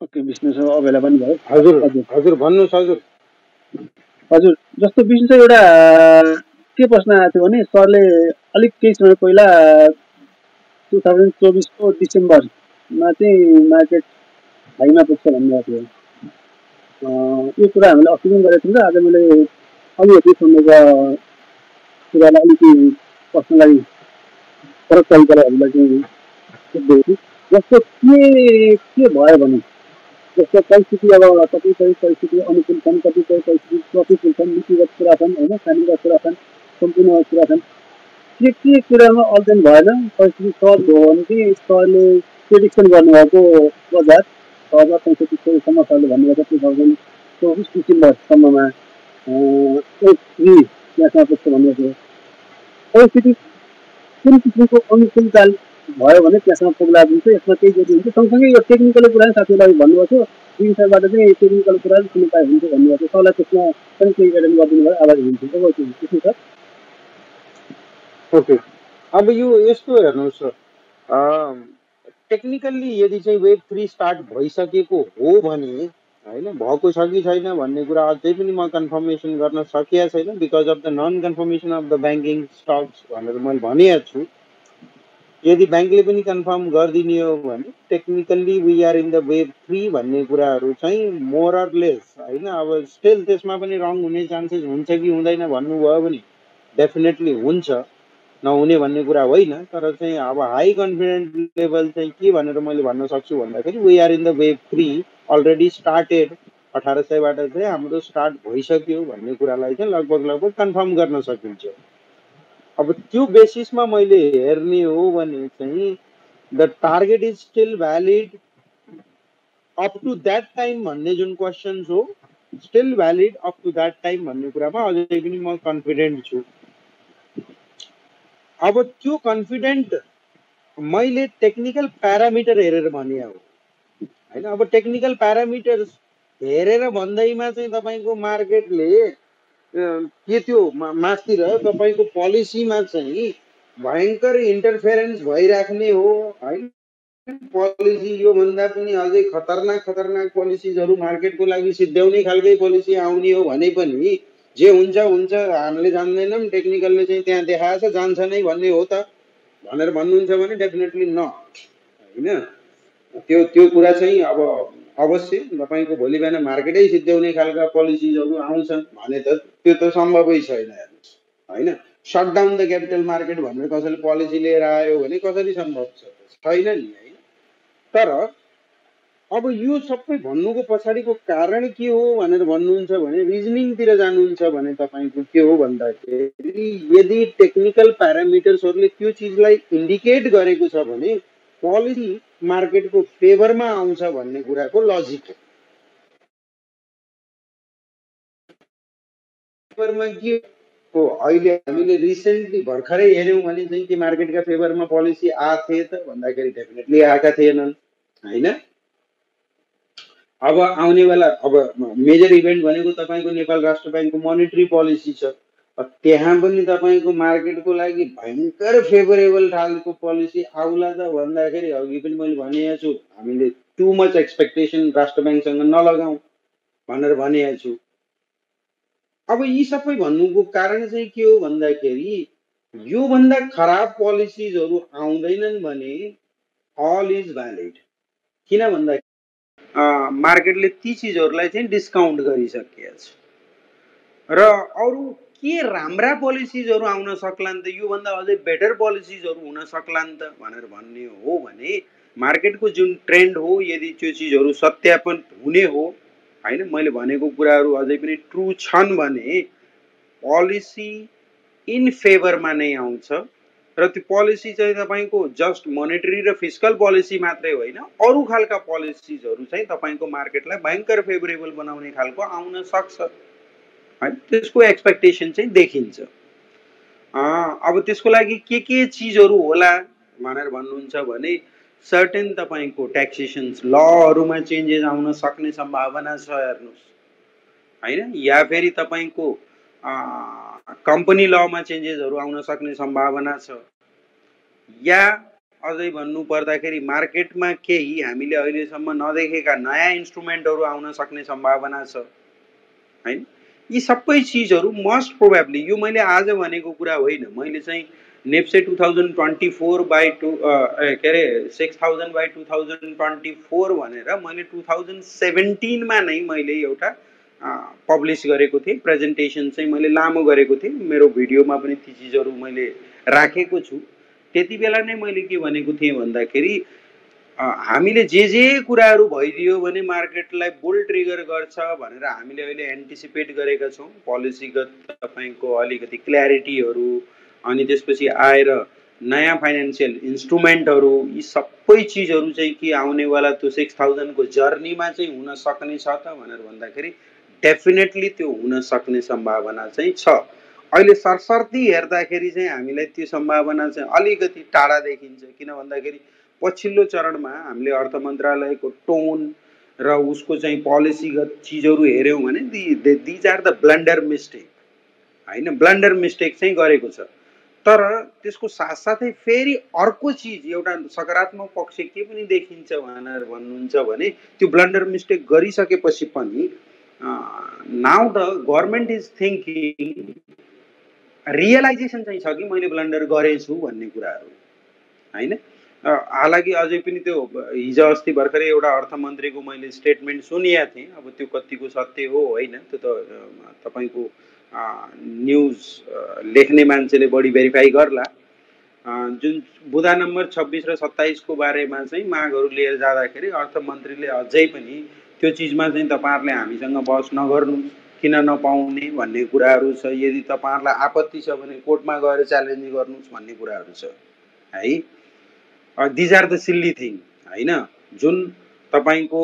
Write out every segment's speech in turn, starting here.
Okay Vishnu sir available भयो। हजुर हजुर भन्नुहोस् हजुर। हजुर जस्तो विष्णु सर एउटा के प्रश्न आएको थियो भने सरले अलिक केही समय पहिला 2024 को डिसेम्बरमा चाहिँ मार्केट हाईमा पुग्छ भन्नुभएको थियो। यो कुरा हामीले अस्ति पनि गरेको थियौँ र आज मैले अलिकति समयको कुरालाई अलिकति प्रश्नलाई फरक तरिकाले हामीलाई चाहिँ सोध्दै थिएँ। जस्तो के भयो भने जस्तो परिस्थिति अब कतिपय परिस्थिति अनुकूल छन्, कतिपय परिस्थिति प्रतिकूल छन्, नीतिगत कुरा छन् होइन, कानुनगत कुरा छन्, सम्पूर्ण कुरा छन्। के कुरामा अध्ययन भएन परिस्थिति सहज भयो भने चाहिँ सरले प्रेडिक्सन गर्नुभएको बजार 2065 सरले भन्नुभएको 2024 डिसेम्बरसम्ममा त्यहाँसम्म पुग्छ भन्नुभएको थियो। परिस्थिति कुन किसिमको अनुकूलता भयो भने त्यहाँसम्म पुग्ला दिन्छ, यसमा केही जति हुन्छ। सँगसँगै यो टेक्निकल कुरा साथीलाई भन्नुभएको थियो, विषयबाट चाहिँ टेक्निकल कुरा सुन्नु पाए हुन्छ भन्नुभएको थियो। सरलाई त्यसमा पनि केही एडेन गरिदिनु भयो, आभारी हुन्छु। सर ओके, अब यो यस्तो हेर्नुहोस् टेक्निकल्ली यदि चाहिँ वेब 3 स्टार्ट भइसकेको हो भने होइन, भएको छ कि छैन भन्ने कुरा अझै पनि म कन्फर्मेसन गर्न सकिएको छैन because of the non confirmation of the banking stocks भनेर मैले भनिएको छु। यदि ब्याङ्कले पनि कन्फर्म गरिदिने हो भने technically we are in the web 3 भन्ने कुराहरू चाहिँ मोर अर लेस होइन। अब स्टिल त्यसमा पनि रङ हुने चान्सेस हुन्छ कि हुँदैन भन्नुभयो भने डेफिनेटली हुन्छ, नहुने भन्ने कुरा होइन। तर चाहिँ अब हाई कन्फिडेन्ट लेभल चाहिँ के भनेर मैले भन्न सक्छु भन्दाखेरि we are in the web 3 already started, 1800बाट चाहिँ हाम्रो स्टार्ट भइसक्यो भन्ने कुरालाई चाहिँ लगभग कन्फर्म गर्न सकिन्छ। अब त्यो बेसिसमा मैले हेर्ने हो भने चाहिँ the target is still valid up to that time भन्ने जुन क्वेसन हो, still valid up to that time भन्ने कुरामा अझै पनि म कन्फिडेन्ट छु। अब त्यो कन्फिडेन्ट मैले टेक्निकल प्यारामिटर हेरेर भने हो होइन। अब टेक्निकल प्यारामिटर हेरेर भन्दैमा चाहिँ तपाईँको मार्केटले के त्यो मास्तिर तपाईँको पोलिसीमा चाहिँ भयङ्कर इन्टरफेरेन्स भइराख्ने हो होइन। पोलिसी योभन्दा पनि अझै खतरनाक पोलिसिजहरू मार्केटको लागि सिद्ध्याउने खालकै पोलिसी आउने हो भने पनि जे हुन्छ हामीले जान्दैनौँ, टेक्निकलले चाहिँ त्यहाँ देखाएछ जान्छ नै भन्ने हो त भनेर भन्नुहुन्छ भने डेफिनेटली नट होइन। त्यो कुरा चाहिँ अब अवश्य तपाईँको भोलि बिहान मार्केटै सिद्ध्याउने खालका पोलिसिजहरू आउँछन् भने त त्यो त सम्भवै छैन हेर्नुहोस् होइन। Shut down the capital market भनेर कसैले पोलिसी लिएर आयो भने कसरी सम्भव छैन नि होइन। तर अब यो सबै भन्नुको पछाडिको कारण के हो भनेर भन्नुहुन्छ भने रिजनिङतिर जानुहुन्छ भने तपाईँको के हो भन्दाखेरि यदि टेक्निकल प्यारामिटर्सहरूले त्यो चिजलाई इन्डिकेट गरेको छ भने पोलिसी मार्केटको फेभरमा आउँछ भन्ने कुराको लजिक फेभरमा के हो। अहिले हामीले रिसेन्टली भर्खरै हेऱ्यौँ भने चाहिँ के मार्केटका फेभरमा पोलिसी आएको थिए त भन्दाखेरि डेफिनेटली आएका थिएनन् होइन। अब आउने बेला अब मेजर इभेन्ट भनेको तपाईँको नेपाल राष्ट्र ब्याङ्कको मोनिटरी पोलिसी छ, त्यहाँ पनि तपाईँको मार्केटको लागि भयङ्कर फेभरेबल खालको पोलिसी आउला त भन्दाखेरि अघि पनि मैले भनेको छु हामीले टु मच एक्सपेक्टेसन राष्ट्र ब्याङ्कसँग नलगाउँ भनेर भनेको छु। अब यी सबै भन्नुको कारण चाहिँ के हो भन्दाखेरि योभन्दा खराब पोलिसिजहरू आउँदैनन् भने अल इज भ्यालिड। किन भन्दाखेरि मार्केटले ती चिजहरूलाई चाहिँ डिस्काउन्ट गरिसकेको छ र अरू के राम्रा पोलिसिजहरू आउन सक्लान् त, योभन्दा अझै बेटर पोलिसिजहरू हुन सक्लान् त भनेर भन्ने हो भने मार्केटको जुन ट्रेन्ड हो यदि त्यो चिजहरू सत्यापन हुने हो होइन, मैले भनेको कुराहरू अझै पनि ट्रु छन् भने पोलिसी इन फेभरमा नै आउँछ र त्यो पोलिसी चाहिँ तपाईँको जस्ट मोनेटरी र फिस्कल पोलिसी मात्रै होइन, अरू खालका पोलिसिजहरू चाहिँ तपाईँको मार्केटलाई भयङ्कर फेभरेबल बनाउने खालको आउन सक्छ है, त्यसको एक्सपेक्टेसन चाहिँ देखिन्छ। अब त्यसको लागि के चिजहरू होला भनेर भन्नुहुन्छ भने सर्टेन तपाईँको ट्याक्सेसन्स लहरूमा चेन्जेस आउन सक्ने सम्भावना छ हेर्नुहोस् होइन, या फेरि तपाईँको कम्पनी लमा चेन्जेसहरू आउन सक्ने सम्भावना छ, या अझै भन्नु पर्दाखेरि मार्केटमा केही हामीले अहिलेसम्म नदेखेका नयाँ इन्स्ट्रुमेन्टहरू आउन सक्ने सम्भावना छ हैन। यी सबै चिजहरू मोस्ट प्रोबेबली, यो मैले आज भनेको कुरा होइन, मैले चाहिँ नेप्से 2024/2 के अरे 6000/2024 भनेर मैले 2017 नै मैले एउटा पब्लिस गरेको थिएँ, प्रेजेन्टेसन चाहिँ मैले लामो गरेको थिएँ, मेरो भिडियोमा पनि ती चिजहरू मैले राखेको छु। त्यति बेला नै मैले के भनेको थिएँ भन्दाखेरि हामीले जे कुराहरू भइदियो भने मार्केटलाई बुल ट्रिगर गर्छ भनेर हामीले अहिले एन्टिसिपेट गरेका छौँ। पोलिसीगत तपाईँको अलिकति क्ल्यारिटीहरू, अनि त्यसपछि आएर नयाँ फाइनेन्सियल इन्स्ट्रुमेन्टहरू, यी सबै चिजहरू चाहिँ के आउनेवाला त्यो 6000 को जर्नीमा चाहिँ हुन सक्ने छ त भनेर भन्दाखेरि डेफिनेटली त्यो हुन सक्ने सम्भावना चाहिँ छ। अहिले सरसर्ती हेर्दाखेरि चाहिँ हामीलाई त्यो सम्भावना चाहिँ अलिकति टाढा देखिन्छ, किन भन्दाखेरि पछिल्लो चरणमा हामीले अर्थ मन्त्रालयको टोन र उसको चाहिँ पोलिसीगत चिजहरू हेऱ्यौँ भने these are the blunder mistake हैन, ब्लन्डर मिस्टेक चाहिँ गरेको छ। तर त्यसको साथसाथै फेरि अर्को चिज एउटा सकारात्मक पक्ष के पनि देखिन्छ भनेर भन्नुहुन्छ भने त्यो ब्लन्डर मिस्टेक गरिसकेपछि पनि now the government is thinking, realisation चाहिँ छ कि मैले ब्लन्डर गरेछु भन्ने कुराहरू हैन। हालाकि अझै पनि त्यो हिजो अस्ति भर्खरै एउटा अर्थमन्त्रीको मैले स्टेटमेन्ट सुनिया थिएँ, अब त्यो कतिको सत्य हो होइन त्यो त तपाईँको न्युज लेख्ने मान्छेले बढी भेरिफाई गर्ला। जुन बुँदा नम्बर 26 र 27 को बारेमा चाहिँ मागहरू लिएर जाँदाखेरि अर्थमन्त्रीले अझै पनि त्यो चिजमा चाहिँ तपाईँहरूले हामीसँग बहस नगर्नुहोस्, किन नपाउने भन्ने कुराहरू छ, यदि तपाईँहरूलाई आपत्ति छ भने कोर्टमा गएर च्यालेन्ज गर्नुहोस् भन्ने कुराहरू छ है। These are the silly thing हैन, जुन तपाईँको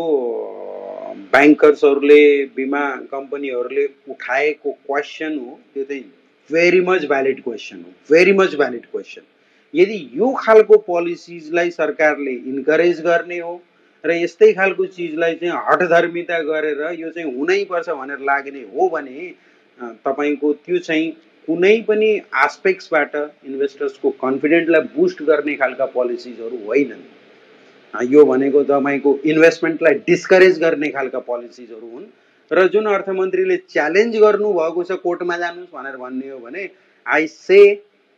ब्याङ्कर्सहरूले, बिमा कम्पनीहरूले उठाएको क्वेसन हो त्यो चाहिँ भेरी मच भ्यालिड क्वेसन हो, भेरी मच भ्यालिड क्वेसन। यदि यो खालको पोलिसिजलाई सरकारले इन्करेज गर्ने हो र यस्तै खालको चिजलाई चाहिँ हठधर्मिता गरेर यो चाहिँ हुनैपर्छ भनेर लाग्ने हो भने तपाईँको त्यो चाहिँ कुनै पनि आस्पेक्ट्सबाट इन्भेस्टर्सको कन्फिडेन्टलाई बुस्ट गर्ने खालका पोलिसिजहरू होइनन्। यो भनेको तपाईँको इन्भेस्टमेन्टलाई डिस्करेज गर्ने खालका पोलिसिजहरू हुन् र जुन अर्थमन्त्रीले च्यालेन्ज गर्नुभएको छ कोर्टमा जानुहोस् भनेर भन्ने हो भने I say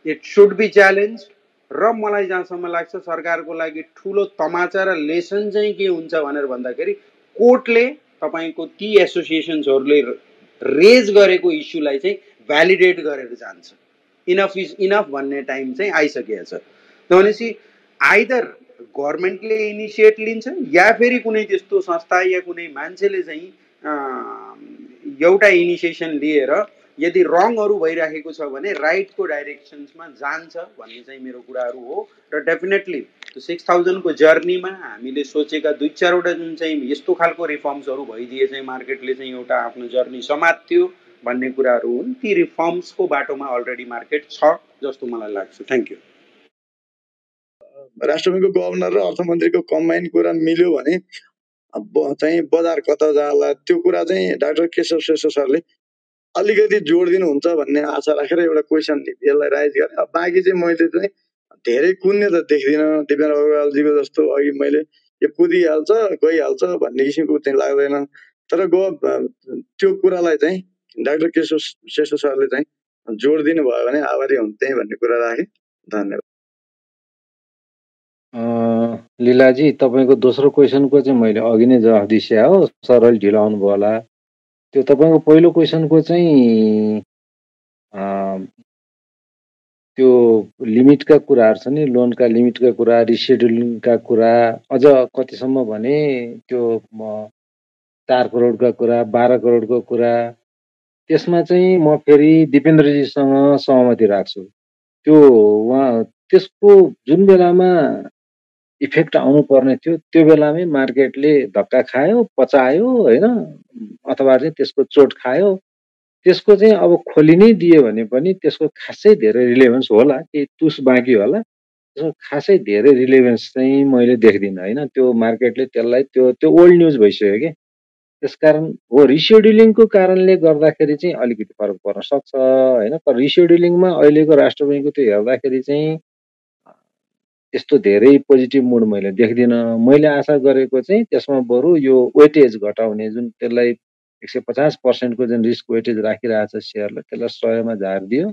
it should be challenge. र मलाई जहाँसम्म लाग्छ सरकारको लागि ठुलो तमाचा र लेसन चाहिँ के हुन्छ भनेर भन्दाखेरि कोर्टले तपाईँको ती एसोसिएसन्सहरूले रेज गरेको इस्युलाई चाहिँ भ्यालिडेट गरेर जान्छ। इनफ इज इनफ भन्ने टाइम चाहिँ आइसकेको छ। भनेपछि आइदर गभर्मेन्टले इनिसिएट लिन्छ या फेरि कुनै त्यस्तो संस्था या कुनै मान्छेले चाहिँ एउटा इनिसिएसन लिएर यदि रङहरू भइराखेको छ भने राइटको डाइरेक्सन्समा जान्छ भन्ने चाहिँ मेरो कुराहरू हो। र डेफिनेटली 6000 को जर्नीमा हामीले सोचेका 2-4वटा जुन चाहिँ यस्तो खालको रिफर्म्सहरू भइदिए चाहिँ मार्केटले चाहिँ एउटा आफ्नो जर्नी समात्यो भन्ने कुराहरू हुन्। ती रिफर्म्सको बाटोमा अलरेडी मार्केट छ जस्तो मलाई लाग्छ। Thank you. राष्ट्र ब्याङ्कको गभर्नर र अर्थमन्त्रीको कम्बाइन कुरा मिल्यो भने चाहिँ बजार कता जाला, त्यो कुरा चाहिँ डाक्टर केशव श्रेष्ठ सरले अलिकति जोड दिनुहुन्छ भन्ने आशा राखेर एउटा क्वेसन यसलाई राइज गरेँ। अब बाँकी चाहिँ मैले चाहिँ धेरै कुन्ने त देख्दिनँ, दिपेन्द्र अग्रवालजीको जस्तो अघि मैले यो कुदिहाल्छ गइहाल्छ भन्ने किसिमको चाहिँ लाग्दैन। तर त्यो कुरालाई चाहिँ डाक्टर केशव श्रेष्ठ सरले चाहिँ जोड दिनुभयो भने आभारी हुन्थे भन्ने कुरा राखेँ। धन्यवाद। लीलाजी, तपाईँको दोस्रो क्वेसनको चाहिँ मैले अघि नै जवाफ दिइसकेँ हो, सरल ढिलो आउनुभयो होला। त्यो तपाईँको पहिलो क्वेसनको चाहिँ त्यो लिमिटका कुराहरू छ नि, लोनका लिमिटका कुरा, रिसेड्युलिङका कुरा, अझ कतिसम्म भने त्यो 4 करोडका कुरा, 12 करोडको कुरा, त्यसमा चाहिँ म फेरि दिपेन्द्रजीसँग सहमति राख्छु। त्यो त्यसको जुन बेलामा इफेक्ट आउनु पर्ने थियो त्यो बेलामै मार्केटले धक्का खायो, पचायो होइन, अथवा चाहिँ त्यसको चोट खायो। त्यसको चाहिँ अब खोलि नै दियो भने पनि त्यसको खासै धेरै रिलेभेन्स होला, केही तुस बाँकी होला, त्यसको खासै धेरै रिलेभेन्स चाहिँ मैले देख्दिनँ होइन। त्यो मार्केटले त्यसलाई त्यो ओल्ड न्युज भइसक्यो कि। त्यसकारण हो रिसेड्युलिङको कारणले गर्दाखेरि चाहिँ अलिकति फरक पर्न सक्छ होइन। तर रिसेड्युलिङमा अहिलेको राष्ट्र ब्याङ्कको त्यो हेर्दाखेरि चाहिँ यस्तो धेरै पोजिटिभ मुड मैले देख्दिनँ। मैले आशा गरेको चाहिँ त्यसमा बरु यो वेटेज घटाउने जुन त्यसलाई 150% को जुन रिस्क वेटेज राखिरहेको छ सेयरले त्यसलाई 100 मा झारिदियो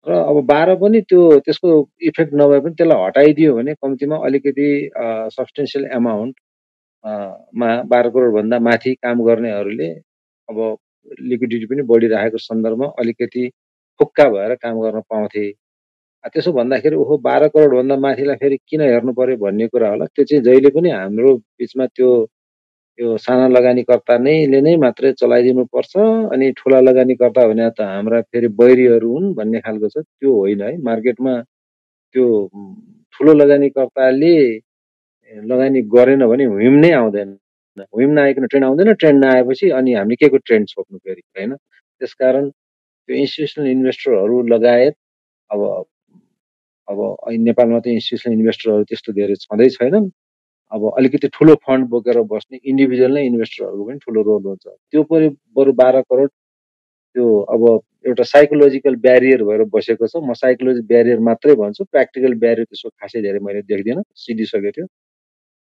र अब 12 पनि त्यो त्यसको इफेक्ट नभए पनि त्यसलाई हटाइदियो भने कम्तीमा अलिकति सब्स्टेन्सियल एमाउन्ट मा 12 करोड भन्दा माथि काम गर्नेहरूले अब लिक्विडिटी पनि बढिरहेको सन्दर्भमा अलिकति फुक्का भएर काम गर्न पाउँथे। त्यसो भन्दाखेरि ओहो 12 करोड भन्दा माथिलाई फेरि किन हेर्नु पर्यो भन्ने कुरा होला। त्यो चाहिँ जहिले पनि हाम्रो बिचमा त्यो यो साना लगानीकर्ता नै मात्रै चलाइदिनु पर्छ अनि ठुला लगानीकर्ता भने त हाम्रा फेरि बैरीहरू हुन् भन्ने खालको छ। त्यो होइन है। मार्केटमा त्यो ठुलो लगानीकर्ताले लगानी गरेन भने हुइम नै आउँदैन। हुइम नआइकन ट्रेन्ड आउँदैन। ट्रेन्ड नआएपछि अनि हामीले के को ट्रेन्ड छोप्नु फेरि हैन। त्यसकारण त्यो इन्स्टिट्युसनल इन्भेस्टरहरू लगायत अब नेपालमा त इन्स्टिट्युसनल इन्भेस्टरहरू त्यस्तो धेरै छँदै छैनन्। अब अलिकति ठुलो फन्ड बोकेर बस्ने इन्डिभिजुअल नै इन्भेस्टरहरूको पनि ठुलो रोल हुन्छ। त्यो पनि बरु 12 करोड त्यो अब एउटा साइकोलोजिकल ब्यारियर भएर बसेको छ। म साइकोलोजिकल ब्यारियर मात्रै भन्छु, प्र्याक्टिकल ब्यारियर त्यसको खासै धेरै मैले देख्दिनँ। सिधिसकेको थियो।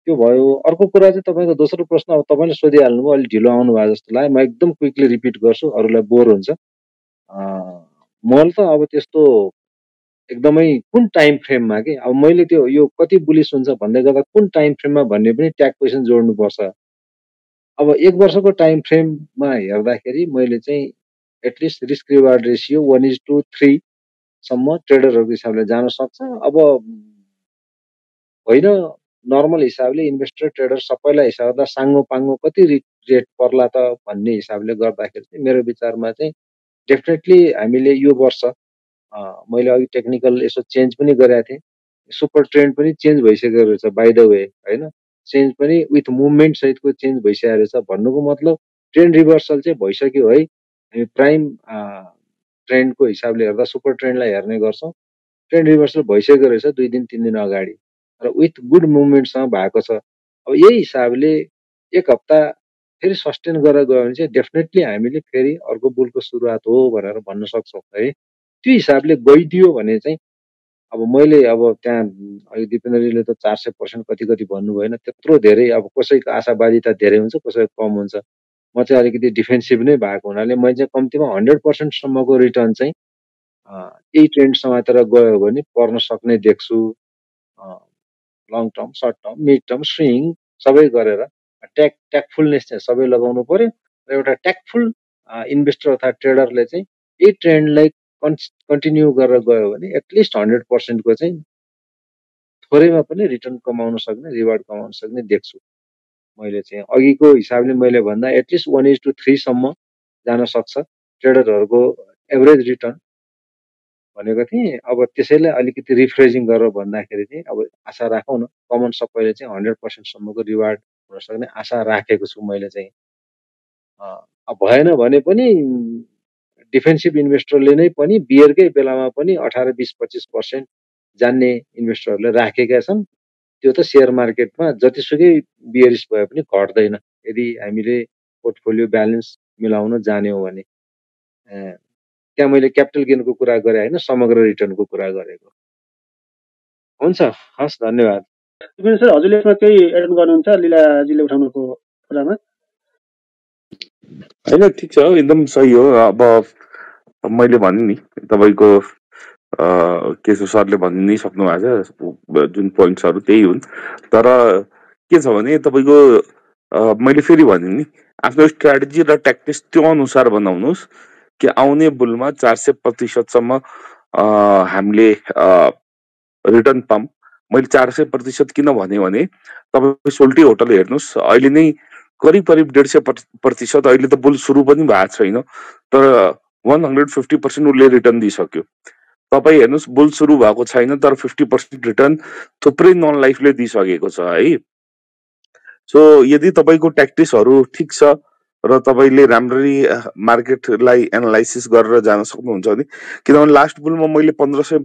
त्यो भयो। अर्को कुरा चाहिँ तपाईँको दोस्रो प्रश्न अब तपाईँले सोधिहाल्नुभयो, अलिक ढिलो आउनु भयो जस्तो लाग्यो। म एकदम क्विकली रिपिट गर्छु, अरूलाई बोर हुन्छ। मैले त अब त्यस्तो एकदमै कुन टाइम फ्रेममा के अब मैले त्यो यो कति बुलिस हुन्छ भन्दै गर्दा कुन टाइम फ्रेममा भन्ने पनि ट्याग क्वेसन जोड्नुपर्छ। अब 1 वर्षको टाइम फ्रेममा हेर्दाखेरि मैले चाहिँ एटलिस्ट रिस्क रिवार्ड रेसियो 1:3 सम्म ट्रेडरहरूको हिसाबले जान सक्छ। अब होइन नर्मल हिसाबले इन्भेस्टर ट्रेडर सबैलाई हिसाब गर्दा साङ्गो पाङ्गो कति रेट पर्ला त भन्ने हिसाबले गर्दाखेरि चाहिँ मेरो विचारमा चाहिँ डेफिनेटली हामीले यो वर्ष मैले अघि टेक्निकल यसो चेन्ज पनि गरेको थिएँ। सुपर ट्रेन्ड पनि चेन्ज भइसकेको रहेछ बाई द वे होइन। चेन्ज पनि विथ मुभमेन्ट सहितको चेन्ज भइसकेको रहेछ। भन्नुको मतलब ट्रेन्ड रिभर्सल चाहिँ भइसक्यो है। हामी प्राइम ट्रेन्डको हिसाबले हेर्दा सुपर ट्रेन्डलाई हेर्ने गर्छौँ। ट्रेन्ड रिभर्सल भइसकेको रहेछ 2 दिन 3 दिन अगाडि र विथ गुड मुभमेन्टसँग भएको छ। अब यही हिसाबले 1 हप्ता फेरि सस्टेन गरेर गयो भने चाहिँ डेफिनेटली हामीले फेरि अर्को बुलको सुरुवात हो भनेर भन्न सक्छौँ है। त्यो हिसाबले गइदियो भने चाहिँ अब मैले अब त्यहाँ अहिले दिपेन्द्रजीले त 400% कति भन्नुभयो होइन। त्यत्रो धेरै अब कसैको आशावादिता धेरै हुन्छ, कसैको कम हुन्छ। म चाहिँ अलिकति डिफेन्सिभ नै भएको हुनाले मैले चाहिँ कम्तीमा 100% सम्मको रिटर्न चाहिँ यही ट्रेन्ड समातेर गयो भने पर्न सक्ने देख्छु। Long term, short term, mid term, swing सबै गरेर ट्याकफुलनेस चाहिँ सबै लगाउनु पर्यो र एउटा ट्याकफुल इन्भेस्टर अथवा ट्रेडरले चाहिँ यही ट्रेन्डलाई कन्टिन्यू गरेर गयो भने एटलिस्ट 100% को चाहिँ थोरैमा पनि रिटर्न कमाउन सक्ने, रिवार्ड कमाउन सक्ने देख्छु। मैले चाहिँ अघिको हिसाबले मैले भन्दा एटलिस्ट 1:3 सम्म जान सक्छ ट्रेडरहरूको एभरेज रिटर्न भनेको थिएँ। अब त्यसैले अलिकति रिफ्रेजिङ गरेर भन्दाखेरि चाहिँ अब आशा राखौँ न कमन सबैले चाहिँ 100% सम्मको रिवार्ड हुन सक्ने आशा राखेको छु मैले चाहिँ। अब भएन भने पनि डिफेन्सिभ इन्भेस्टरले नै पनि बियरकै बेलामा पनि 18, 20, 25% जान्ने इन्भेस्टरहरूले राखेका छन्। त्यो त सेयर मार्केटमा जतिसुकै बियरिस भए पनि घट्दैन यदि हामीले पोर्टफोलियो ब्यालेन्स मिलाउन जान्यौँ भने। त्यहाँ मैले क्यापिटल गेनको कुरा गरेँ होइन, समग्र रिटर्नको कुरा गरेको। हुन्छ, हस्, धन्यवाद। सर हजुरले यसमा केही एड गर्नुहुन्छ लीलाजीले उठाउनुको कुरामा? होइन, ठिक छ, एकदम सही हो। अब मैले भने नि तपाईँको केशव सरले भनि नै सक्नु भएको छ, जुन पोइन्ट्सहरू त्यही हुन्। तर के छ भने तपाईँको मैले फेरि भने नि आफ्नो स्ट्राटेजी र ट्याक्टिक्स त्यो अनुसार बनाउनुहोस् कि आउने बुलमा 400% हामीले रिटर्न पाऊँ। मैले 400% किन भने तपाईँ सोल्टी होटल हेर्नुहोस्, अहिले नै करिब 150% अहिले त बुल सुरु पनि भएको छैन, तर 150% उसले रिटर्न दिइसक्यो। तपाईँ हेर्नुहोस् बुल सुरु भएको छैन तर 50% रिटर्न थुप्रै नन लाइफले दिइसकेको छ है। सो यदि तपाईँको ट्याक्टिक्सहरू ठिक छ र तपाईँले राम्ररी मार्केटलाई एनालाइसिस गरेर जान सक्नुहुन्छ भने, किनभने लास्ट बुलमा मैले 1500%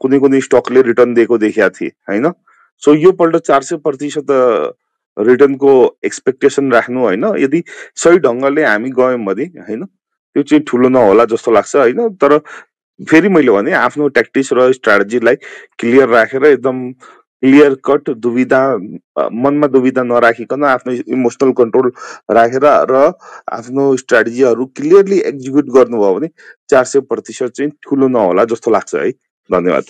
कुनै स्टकले रिटर्न दिएको देखेका थिएँ होइन। सो यो पल्ट 400% रिटर्नको एक्सपेक्टेसन राख्नु होइन। यदि सही ढङ्गले हामी गयौँ भने होइन त्यो चाहिँ ठुलो नहोला जस्तो लाग्छ होइन। तर फेरि मैले भने आफ्नो ट्याक्टिक्स र स्ट्राटेजीलाई क्लियर राखेर एकदम क्लियर कट दुविधा मनमा दुविधा नराखिकन आफ्नो इमोसनल कन्ट्रोल राखेर र आफ्नो स्ट्राटेजीहरू क्लियरली एक्जिक्युट गर्नुभयो भने 400% चाहिँ ठुलो नहोला जस्तो लाग्छ है। धन्यवाद।